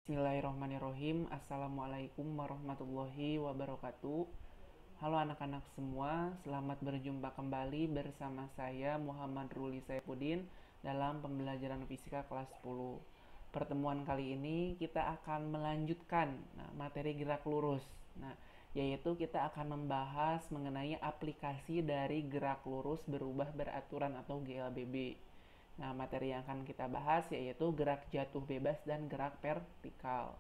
Bismillahirrahmanirrahim. Assalamualaikum warahmatullahi wabarakatuh. Halo anak-anak semua, selamat berjumpa kembali bersama saya Muhammad Ruli Saifuddin dalam pembelajaran fisika kelas 10. Pertemuan kali ini kita akan melanjutkan materi gerak lurus. Yaitu kita akan membahas mengenai aplikasi dari gerak lurus berubah beraturan atau GLBB. Materi yang akan kita bahas yaitu gerak jatuh bebas dan gerak vertikal.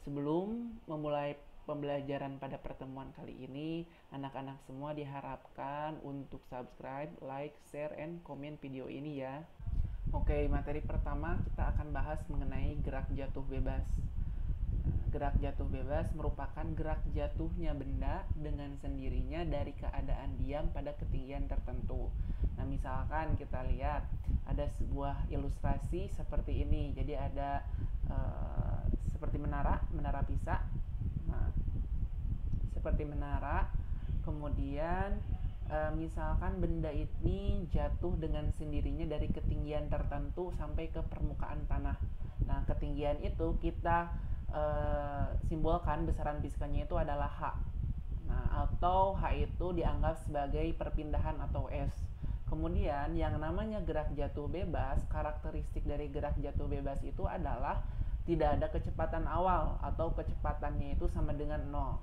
Sebelum memulai pembelajaran pada pertemuan kali ini, anak-anak semua diharapkan untuk subscribe, like, share, and komen video ini ya. Oke, materi pertama kita akan bahas mengenai gerak jatuh bebas. Gerak jatuh bebas merupakan gerak jatuhnya benda dengan sendirinya dari keadaan diam pada ketinggian tertentu. Misalkan kita lihat ada sebuah ilustrasi seperti ini. Jadi ada seperti menara Pisa. Seperti menara. Kemudian misalkan benda ini jatuh dengan sendirinya dari ketinggian tertentu sampai ke permukaan tanah. Ketinggian itu kita simbolkan besaran fisikanya itu adalah H. Atau H itu dianggap sebagai perpindahan atau S. Kemudian yang namanya gerak jatuh bebas, karakteristik dari gerak jatuh bebas itu adalah tidak ada kecepatan awal atau kecepatannya itu sama dengan 0.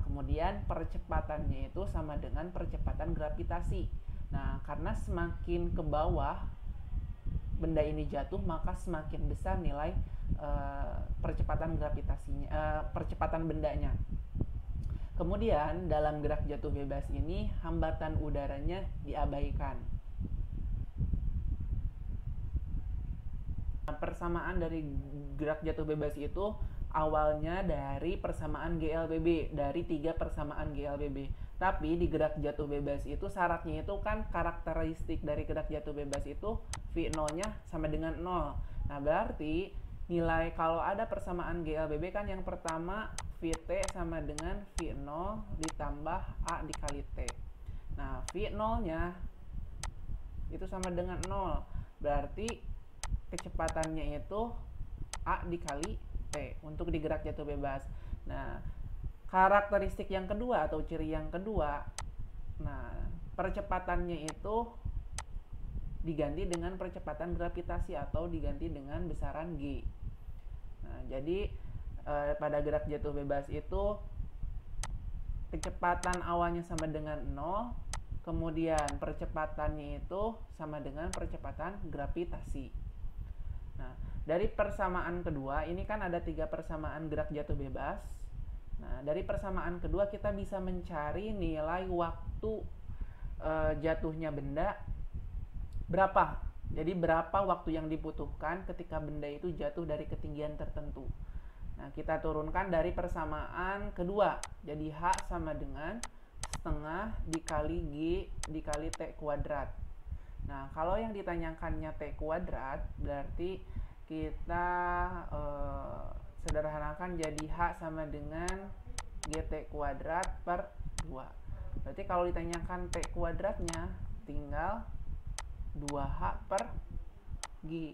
Kemudian percepatannya itu sama dengan percepatan gravitasi. Karena semakin ke bawah benda ini jatuh, maka semakin besar nilai percepatan gravitasinya, percepatan bendanya. Kemudian dalam gerak jatuh bebas ini hambatan udaranya diabaikan. Persamaan dari gerak jatuh bebas itu awalnya dari persamaan GLBB, dari 3 persamaan GLBB. Tapi di gerak jatuh bebas itu syaratnya itu kan karakteristik dari gerak jatuh bebas itu V0-nya sama dengan 0. Berarti nilai kalau ada persamaan GLBB kan yang pertama Vt sama dengan V0 ditambah A dikali T. V0-nya itu sama dengan 0. Berarti kecepatannya itu A dikali T untuk di gerak jatuh bebas. Karakteristik yang kedua atau ciri yang kedua, percepatannya itu diganti dengan percepatan gravitasi atau diganti dengan besaran G. Jadi pada gerak jatuh bebas itu kecepatan awalnya sama dengan 0, kemudian percepatannya itu sama dengan percepatan gravitasi. Dari persamaan kedua, ini kan ada 3 persamaan gerak jatuh bebas. Dari persamaan kedua kita bisa mencari nilai waktu jatuhnya benda berapa. Jadi berapa waktu yang dibutuhkan ketika benda itu jatuh dari ketinggian tertentu. Kita turunkan dari persamaan kedua. Jadi H sama dengan setengah dikali G dikali T kuadrat. Kalau yang ditanyakannya T kuadrat, berarti kita sederhanakan jadi H sama dengan GT kuadrat per 2. Berarti kalau ditanyakan T kuadratnya, tinggal 2H per G.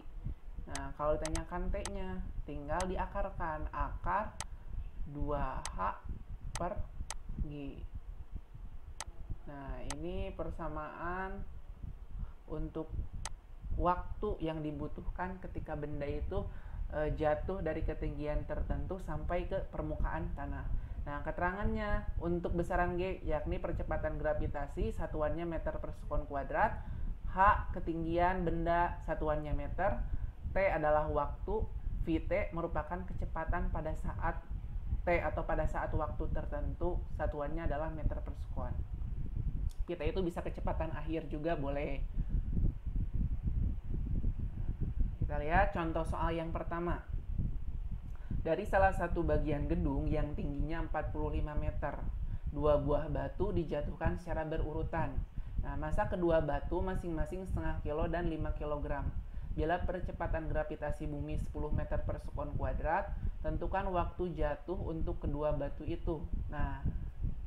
Kalau ditanyakan T-nya, tinggal diakarkan akar 2H per G. Ini persamaan untuk waktu yang dibutuhkan ketika benda itu jatuh dari ketinggian tertentu sampai ke permukaan tanah. Keterangannya untuk besaran G yakni percepatan gravitasi, satuannya meter per sekon kuadrat. H ketinggian benda, satuannya meter. T adalah waktu. Vt merupakan kecepatan pada saat T atau pada saat waktu tertentu, satuannya adalah meter per sekon. Vt itu bisa kecepatan akhir juga boleh. Kita lihat contoh soal yang pertama. Dari salah satu bagian gedung yang tingginya 45 meter, 2 buah batu dijatuhkan secara berurutan. Massa kedua batu masing-masing setengah kilo dan 5 kg. Bila percepatan gravitasi bumi 10 meter per sekon kuadrat, tentukan waktu jatuh untuk kedua batu itu.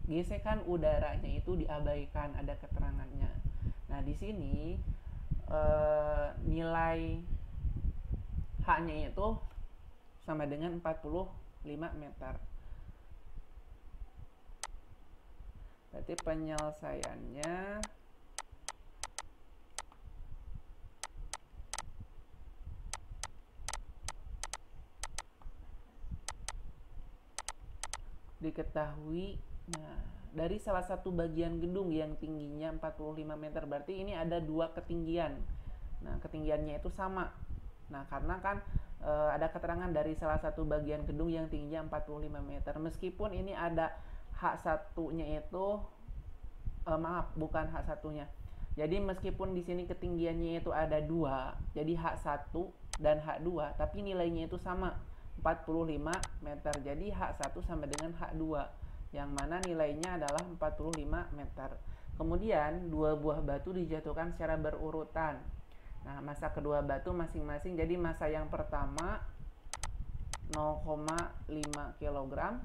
Gesekan udaranya itu diabaikan, ada keterangannya. Di sini nilai H-nya itu sama dengan 45 meter. Berarti penyelesaiannya diketahui, nah, dari salah satu bagian gedung yang tingginya 45 meter, berarti ini ada dua ketinggian. Nah, ketinggiannya itu sama. Nah, karena kan ada keterangan dari salah satu bagian gedung yang tingginya 45 meter. Meskipun ini ada H1-nya itu maaf, bukan H1-nya. Jadi meskipun di sini ketinggiannya itu ada dua, jadi H1 dan H2, tapi nilainya itu sama, 45 meter. Jadi H1 sama dengan H2, yang mana nilainya adalah 45 meter. Kemudian dua buah batu dijatuhkan secara berurutan. Nah, massa kedua batu masing-masing, jadi massa yang pertama 0,5 kg,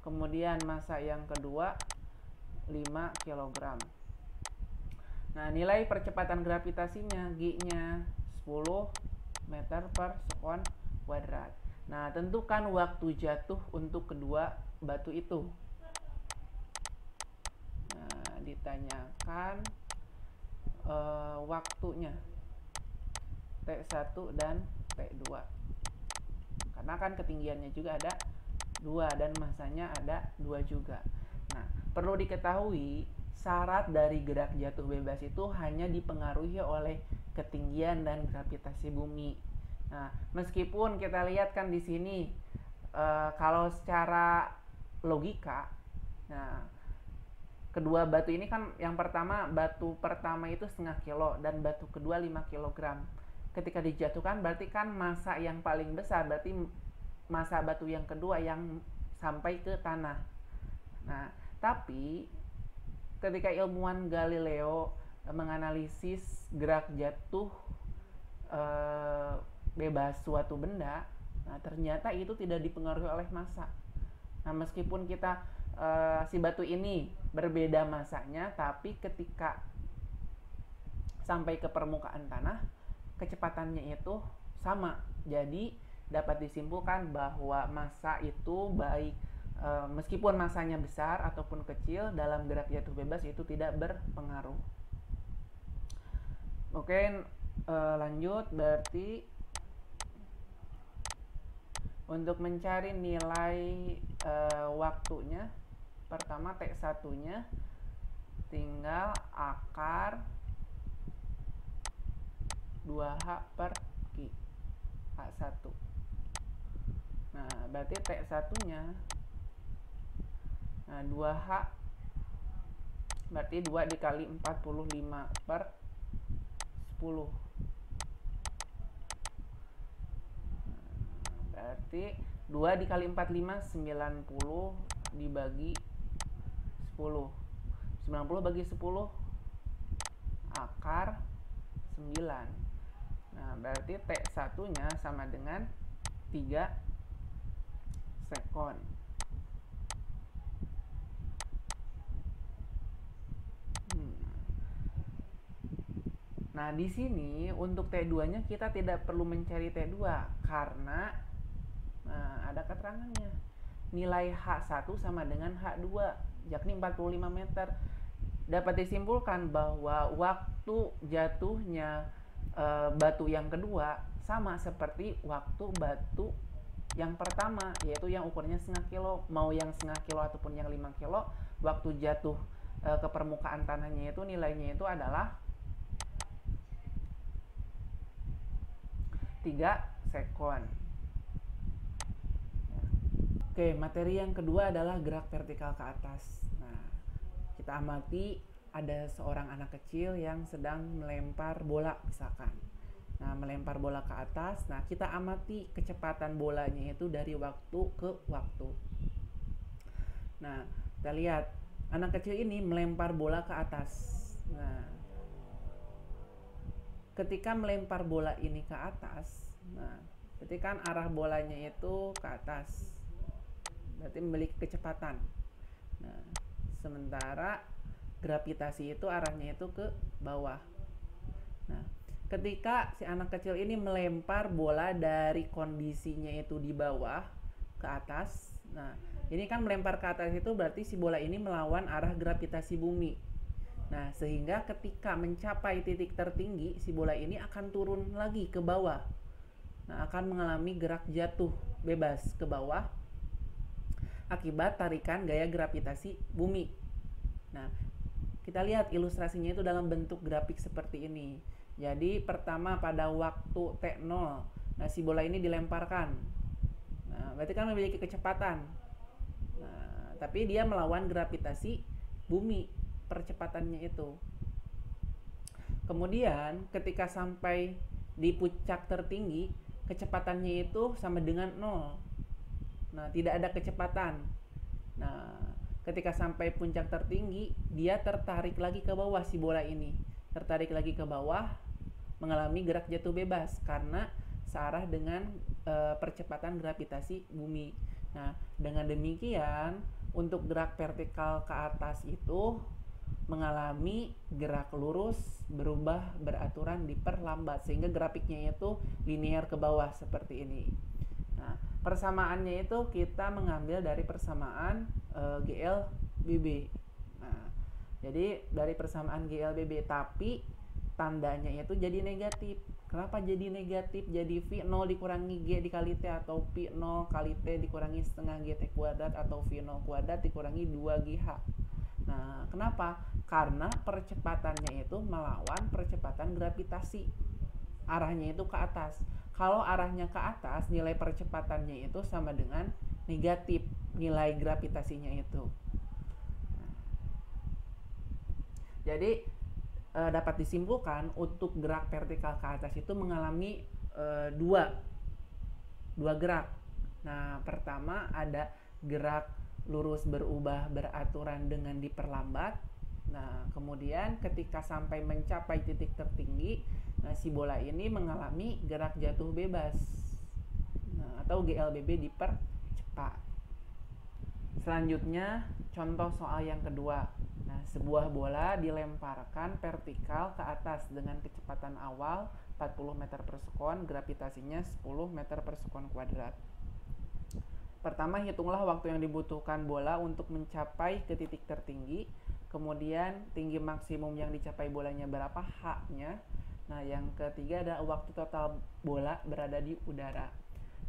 kemudian massa yang kedua 5 kg. Nah, nilai percepatan gravitasinya G-nya 10 meter per sekon kuadrat. Nah, tentukan waktu jatuh untuk kedua batu itu. Nah, ditanyakan waktunya T1 dan T2. Karena kan ketinggiannya juga ada 2 dan massanya ada 2 juga. Nah, perlu diketahui syarat dari gerak jatuh bebas itu hanya dipengaruhi oleh ketinggian dan gravitasi bumi. Nah, meskipun kita lihat kan di sini kalau secara logika, nah, kedua batu ini kan yang pertama, batu pertama itu setengah kilo dan batu kedua 5 kg. Ketika dijatuhkan berarti kan massa yang paling besar, berarti massa batu yang kedua yang sampai ke tanah. Nah, tapi ketika ilmuwan Galileo menganalisis gerak jatuh bebas suatu benda, nah ternyata itu tidak dipengaruhi oleh massa. Nah, meskipun kita si batu ini berbeda massanya, tapi ketika sampai ke permukaan tanah, kecepatannya itu sama. Jadi dapat disimpulkan bahwa massa itu baik meskipun massanya besar ataupun kecil, dalam gerak jatuh bebas itu tidak berpengaruh. Oke, lanjut. Berarti untuk mencari nilai waktunya, pertama T1-nya tinggal akar 2H per Q H1. Nah, berarti T1-nya 2H berarti 2 dikali 45 per 10. Berarti 2 dikali 45 90 dibagi 10. 90 bagi 10 akar 9. Nah, berarti T1-nya sama dengan 3 sekon. Nah, di sini untuk T2-nya kita tidak perlu mencari T2 karena ada keterangannya. Nilai H1 sama dengan H2, yakni 45 meter. Dapat disimpulkan bahwa waktu jatuhnya batu yang kedua sama seperti waktu batu yang pertama, yaitu yang ukurnya setengah kilo. Mau yang setengah kilo ataupun yang 5 kilo, waktu jatuh ke permukaan tanahnya itu nilainya itu adalah 3 sekon. Oke, materi yang kedua adalah gerak vertikal ke atas. Nah, kita amati ada seorang anak kecil yang sedang melempar bola misalkan. Nah, melempar bola ke atas. Nah, kita amati kecepatan bolanya itu dari waktu ke waktu. Nah, kita lihat anak kecil ini melempar bola ke atas. Nah, ketika melempar bola ini ke atas, nah, berarti kan arah bolanya itu ke atas, berarti memiliki kecepatan. Nah, sementara gravitasi itu arahnya itu ke bawah. Nah, ketika si anak kecil ini melempar bola dari kondisinya itu di bawah ke atas. Nah, ini kan melempar ke atas itu berarti si bola ini melawan arah gravitasi bumi. Nah, sehingga ketika mencapai titik tertinggi, si bola ini akan turun lagi ke bawah. Nah, akan mengalami gerak jatuh bebas ke bawah akibat tarikan gaya gravitasi bumi. Nah, kita lihat ilustrasinya itu dalam bentuk grafik seperti ini. Jadi pertama pada waktu T0, nah si bola ini dilemparkan. Nah, berarti kan memiliki kecepatan. Nah, tapi dia melawan gravitasi bumi, percepatannya itu. Kemudian ketika sampai di puncak tertinggi, kecepatannya itu sama dengan 0. Nah, tidak ada kecepatan. Nah, ketika sampai puncak tertinggi, dia tertarik lagi ke bawah si bola ini. Tertarik lagi ke bawah, mengalami gerak jatuh bebas karena searah dengan percepatan gravitasi bumi. Nah, dengan demikian, untuk gerak vertikal ke atas itu mengalami gerak lurus berubah beraturan diperlambat sehingga grafiknya itu linear ke bawah seperti ini. Nah, persamaannya itu kita mengambil dari persamaan GLBB. Nah, jadi dari persamaan GLBB, tapi tandanya itu jadi negatif. Kenapa jadi negatif? Jadi V0 dikurangi G dikali T, atau P0 kali T dikurangi setengah GT kuadrat, atau V0 kuadrat dikurangi 2GH. Nah, kenapa? Karena percepatannya itu melawan percepatan gravitasi. Arahnya itu ke atas. Kalau arahnya ke atas, nilai percepatannya itu sama dengan negatif nilai gravitasinya itu. Jadi dapat disimpulkan untuk gerak vertikal ke atas itu mengalami dua gerak. Nah, pertama ada gerak lurus berubah beraturan dengan diperlambat. Nah, kemudian ketika sampai mencapai titik tertinggi, nah si bola ini mengalami gerak jatuh bebas. Nah, atau GLBB dipercepat. Selanjutnya, contoh soal yang kedua. Nah, sebuah bola dilemparkan vertikal ke atas dengan kecepatan awal 40 meter per sekon, gravitasinya 10 meter per sekon kuadrat. Pertama, hitunglah waktu yang dibutuhkan bola untuk mencapai ke titik tertinggi. Kemudian, tinggi maksimum yang dicapai bolanya berapa, H-nya. Nah, yang ketiga ada waktu total bola berada di udara.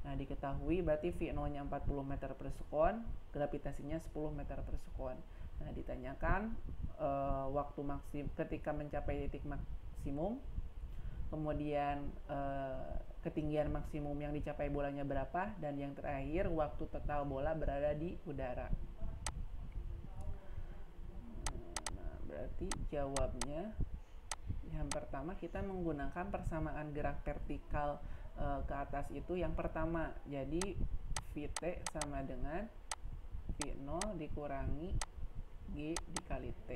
Nah, diketahui berarti V0-nya 40 meter per sekon, gravitasinya 10 meter per sekon. Nah, ditanyakan waktu maksimum ketika mencapai titik maksimum, kemudian ketinggian maksimum yang dicapai bolanya berapa, dan yang terakhir waktu total bola berada di udara. Nah, berarti jawabnya yang pertama kita menggunakan persamaan gerak vertikal ke atas itu yang pertama. Jadi Vt sama dengan V0 dikurangi G dikali T.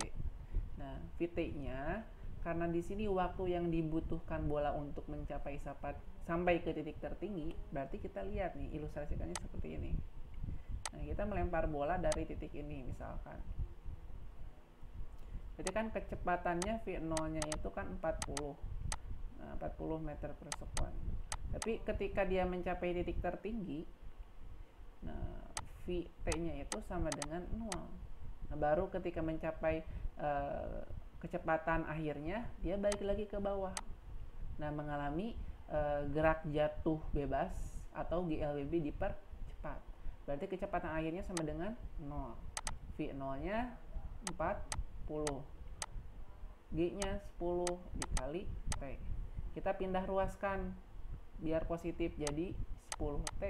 Nah, Vt-nya karena di sini waktu yang dibutuhkan bola untuk mencapai sampai ke titik tertinggi, berarti kita lihat nih ilustrasikannya seperti ini. Nah, kita melempar bola dari titik ini misalkan. Jadi kan kecepatannya V0-nya itu kan 40. Nah, 40 meter per sekon. Tapi ketika dia mencapai titik tertinggi, nah Vt-nya itu sama dengan 0. Nah, baru ketika mencapai kecepatan akhirnya, dia balik lagi ke bawah. Nah, mengalami gerak jatuh bebas atau GLBB dipercepat. Berarti kecepatan akhirnya sama dengan 0. V0-nya 40. G-nya 10 dikali T. Kita pindah ruaskan biar positif, jadi 10T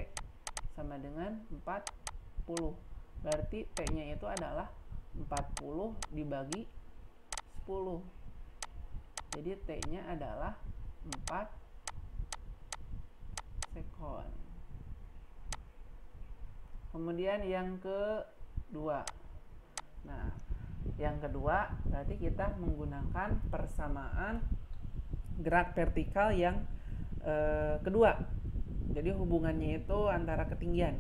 sama dengan 40. Berarti T-nya itu adalah 40 dibagi 10. Jadi T-nya adalah 4 sekon. Kemudian yang kedua. Nah, yang kedua berarti kita menggunakan persamaan gerak vertikal yang kedua. Jadi hubungannya itu antara ketinggian.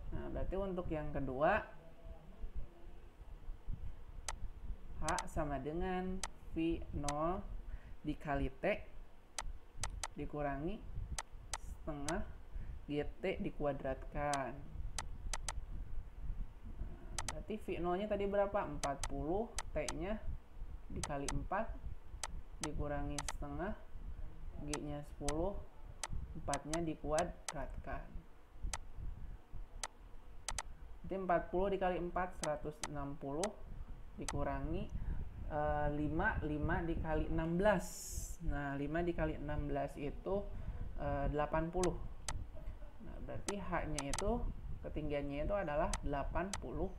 Nah, berarti untuk yang kedua H sama dengan V0 dikali T dikurangi setengah GT dikuadratkan. Berarti V0 nya tadi berapa? 40, T nya dikali 4 dikurangi setengah, G nya 10, 4 nya dikuadratkan. Jadi 40 dikali 4 160 dikurangi 5 dikali 16. Nah 5 dikali 16 itu 80. Nah berarti H nya itu ketinggiannya itu adalah 80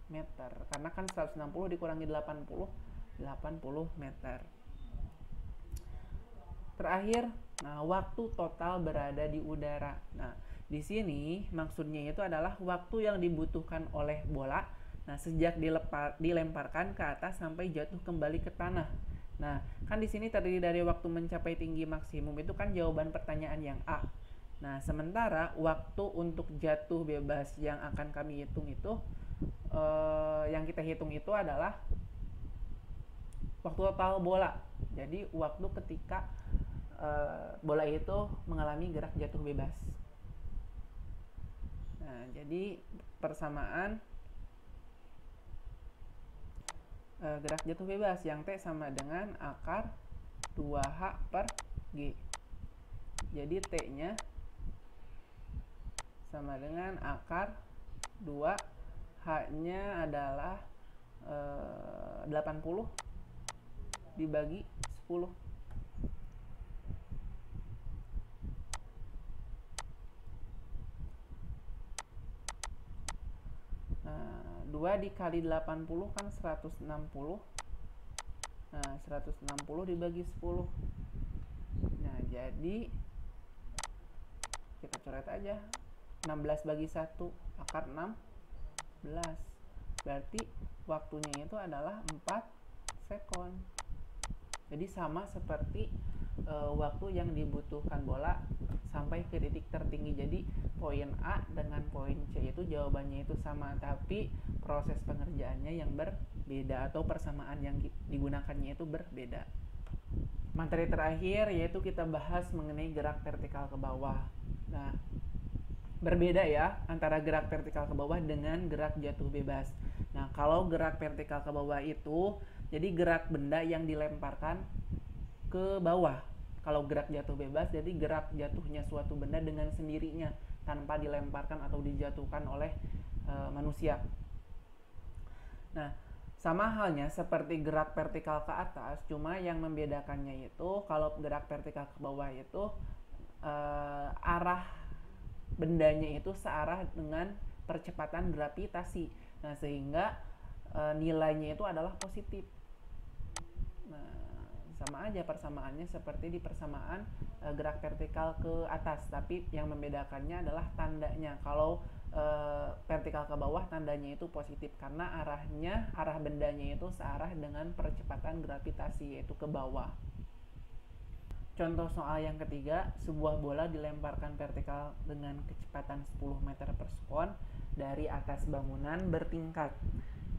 meter, karena kan 160 dikurangi 80 meter. Terakhir, nah waktu total berada di udara. Nah, di sini maksudnya itu adalah waktu yang dibutuhkan oleh bola. Nah, sejak dilemparkan ke atas sampai jatuh kembali ke tanah. Nah, kan di sini terdiri dari waktu mencapai tinggi maksimum, itu kan jawaban pertanyaan yang A. Nah, sementara waktu untuk jatuh bebas yang akan kami hitung itu yang kita hitung itu adalah waktu total bola. Jadi waktu ketika bola itu mengalami gerak jatuh bebas. Nah, jadi persamaan gerak jatuh bebas yang T sama dengan akar 2H per G. Jadi T-nya sama dengan akar 2, H-nya adalah 80 dibagi 10. Nah, 2 dikali 80 kan 160. Nah, 160 dibagi 10. Nah, jadi kita coret aja. 16 bagi 1 akar 16. Berarti waktunya itu adalah 4 sekon. Jadi sama seperti waktu yang dibutuhkan bola sampai ke titik tertinggi. Jadi poin A dengan poin C itu jawabannya itu sama, tapi proses pengerjaannya yang berbeda atau persamaan yang digunakannya itu berbeda. Materi terakhir yaitu kita bahas mengenai gerak vertikal ke bawah. Nah, berbeda ya antara gerak vertikal ke bawah dengan gerak jatuh bebas. Nah, kalau gerak vertikal ke bawah itu jadi gerak benda yang dilemparkan ke bawah. Kalau gerak jatuh bebas jadi gerak jatuhnya suatu benda dengan sendirinya tanpa dilemparkan atau dijatuhkan oleh manusia. Nah, sama halnya seperti gerak vertikal ke atas, cuma yang membedakannya itu kalau gerak vertikal ke bawah itu arah bendanya itu searah dengan percepatan gravitasi. Nah, sehingga nilainya itu adalah positif. Nah, sama aja persamaannya seperti di persamaan gerak vertikal ke atas, tapi yang membedakannya adalah tandanya. Kalau vertikal ke bawah tandanya itu positif karena arah bendanya itu searah dengan percepatan gravitasi, yaitu ke bawah. Contoh soal yang ketiga, sebuah bola dilemparkan vertikal dengan kecepatan 10 meter per sekon dari atas bangunan bertingkat.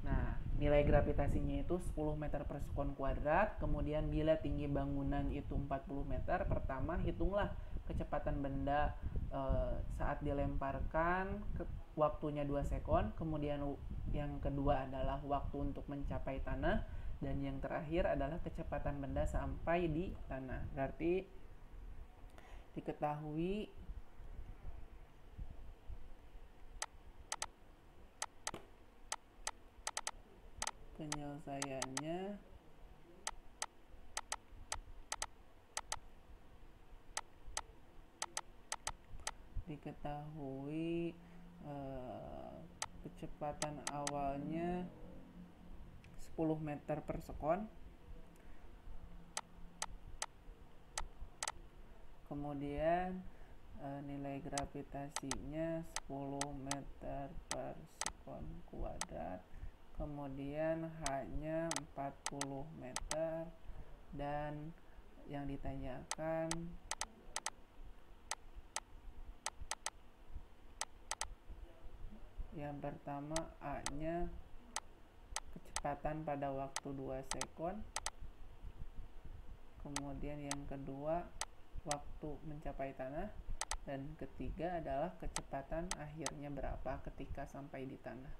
Nah, nilai gravitasinya itu 10 meter per sekon kuadrat. Kemudian bila tinggi bangunan itu 40 meter, pertama hitunglah kecepatan benda saat dilemparkan, waktunya 2 sekon. Kemudian yang kedua adalah waktu untuk mencapai tanah. Dan yang terakhir adalah kecepatan benda sampai di tanah. Berarti diketahui penyelesaiannya kecepatan awalnya 10 meter per sekon, kemudian nilai gravitasinya 10 meter per sekon kuadrat, kemudian H-nya 40 meter, dan yang ditanyakan yang pertama A-nya kecepatan pada waktu 2 sekon. Kemudian yang kedua, waktu mencapai tanah. Dan ketiga adalah kecepatan akhirnya berapa ketika sampai di tanah.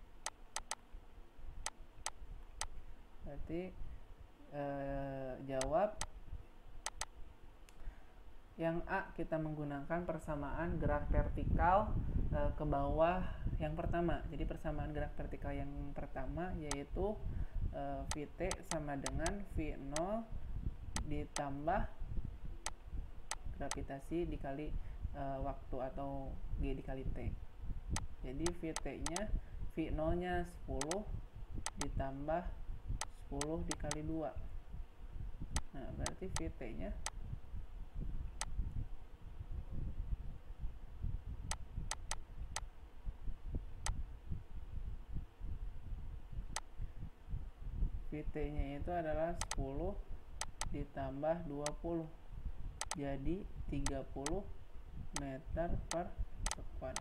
Berarti jawab yang A, kita menggunakan persamaan gerak vertikal ke bawah yang pertama. Jadi persamaan gerak vertikal yang pertama yaitu Vt sama dengan V0 ditambah gravitasi dikali waktu atau G dikali T. Jadi Vt-nya, V0-nya 10 ditambah 10 dikali 2. Nah, berarti Vt-nya itu adalah 10 ditambah 20. Jadi 30 meter per sekon.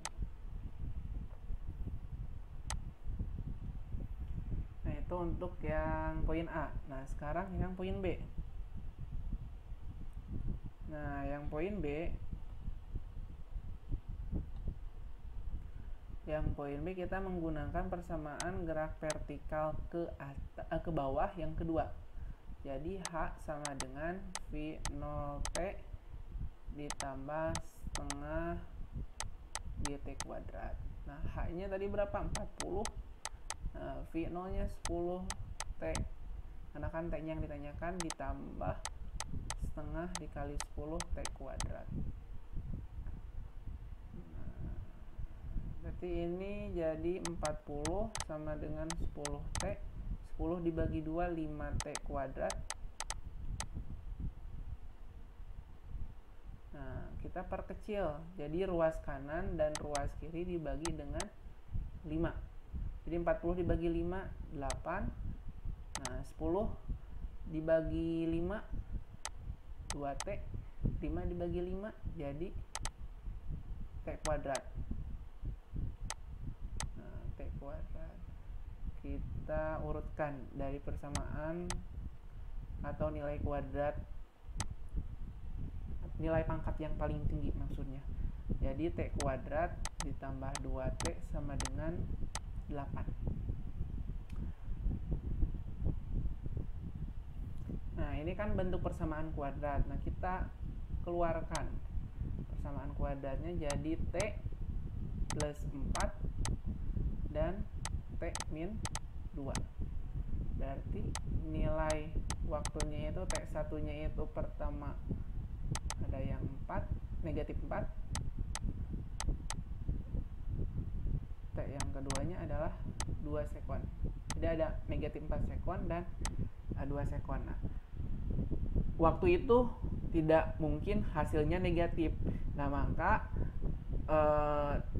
Nah, itu untuk yang poin A. Nah, sekarang yang poin B. Nah, yang poin B, kita menggunakan persamaan gerak vertikal ke bawah yang kedua. Jadi H sama dengan V0T ditambah setengah GT kuadrat. Nah, H-nya tadi berapa? 40. Nah, V0-nya 10T. Karena kan T-nya yang ditanyakan, ditambah setengah dikali 10T kuadrat. Nah, berarti ini jadi 40 sama dengan 10T. 10 dibagi 2, 5T kuadrat. Nah, kita perkecil. Jadi ruas kanan dan ruas kiri dibagi dengan 5. Jadi 40 dibagi 5, 8. Nah, 10 dibagi 5, 2T. 5 dibagi 5, jadi T kuadrat. Nah, T kuadrat. Kita urutkan dari persamaan atau nilai kuadrat, nilai pangkat yang paling tinggi maksudnya. Jadi T kuadrat ditambah 2T sama dengan 8. Nah, ini kan bentuk persamaan kuadrat. Nah, kita keluarkan persamaan kuadratnya jadi T plus 4 dan T min 2. Berarti nilai waktunya itu T1 nya itu pertama ada yang 4, negatif 4. T yang keduanya adalah 2 sekon. Jadi ada negatif 4 sekon dan 2 sekon. Nah, waktu itu tidak mungkin hasilnya negatif. Nah, maka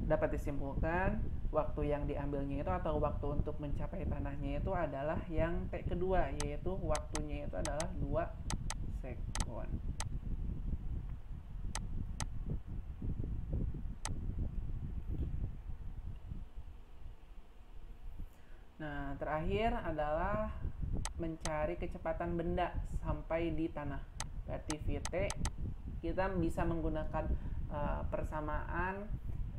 dapat disimpulkan waktu yang diambilnya itu atau waktu untuk mencapai tanahnya itu adalah yang T kedua, yaitu waktunya itu adalah 2 sekon. Nah, terakhir adalah mencari kecepatan benda sampai di tanah. Berarti Vt, kita bisa menggunakan persamaan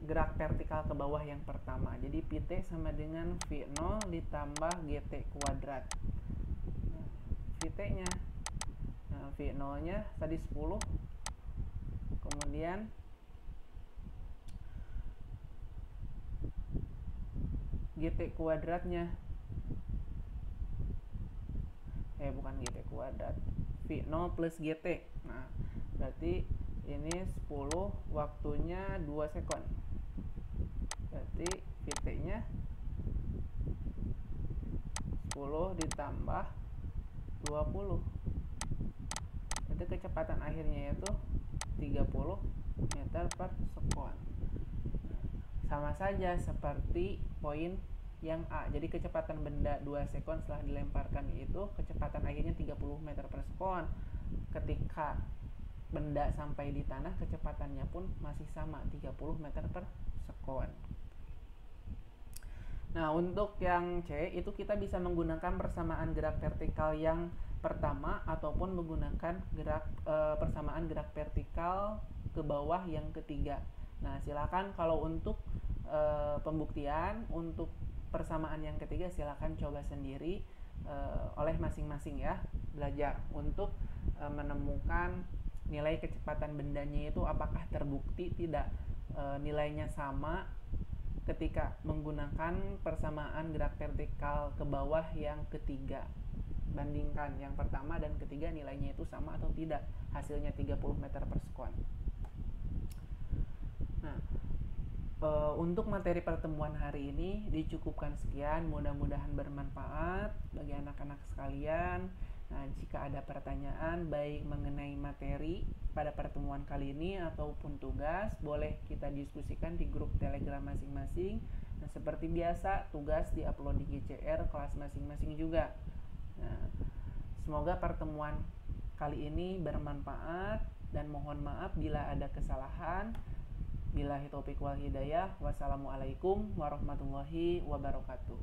gerak vertikal ke bawah yang pertama. Jadi Vt sama dengan V0 ditambah GT kuadrat. Nah, Vt-nya, nah, V0-nya tadi 10. Kemudian GT kuadratnya, bukan GT kuadrat, V0 plus GT. Nah, berarti ini 10, waktunya 2 sekon. Berarti Vt-nya 10 ditambah 20. Berarti kecepatan akhirnya yaitu 30 meter per sekon. Sama saja seperti poin yang A. Jadi kecepatan benda 2 sekon setelah dilemparkan itu kecepatan akhirnya 30 meter per sekon. Ketika benda sampai di tanah, kecepatannya pun masih sama, 30 meter per sekon. Nah, untuk yang C itu kita bisa menggunakan persamaan gerak vertikal yang pertama ataupun menggunakan persamaan gerak vertikal ke bawah yang ketiga. Nah, silakan kalau untuk pembuktian untuk persamaan yang ketiga silakan coba sendiri oleh masing-masing ya, belajar untuk menemukan nilai kecepatan bendanya itu apakah terbukti tidak nilainya sama ketika menggunakan persamaan gerak vertikal ke bawah yang ketiga. Bandingkan yang pertama dan ketiga nilainya itu sama atau tidak, hasilnya 30 meter per sekon. Nah, untuk materi pertemuan hari ini dicukupkan sekian, mudah-mudahan bermanfaat bagi anak-anak sekalian. Nah, jika ada pertanyaan baik mengenai materi pada pertemuan kali ini ataupun tugas, boleh kita diskusikan di grup Telegram masing-masing. Nah, seperti biasa, tugas diupload di GCR kelas masing-masing juga. Nah, semoga pertemuan kali ini bermanfaat dan mohon maaf bila ada kesalahan. Billahi taufiq wal hidayah. Wassalamualaikum warahmatullahi wabarakatuh.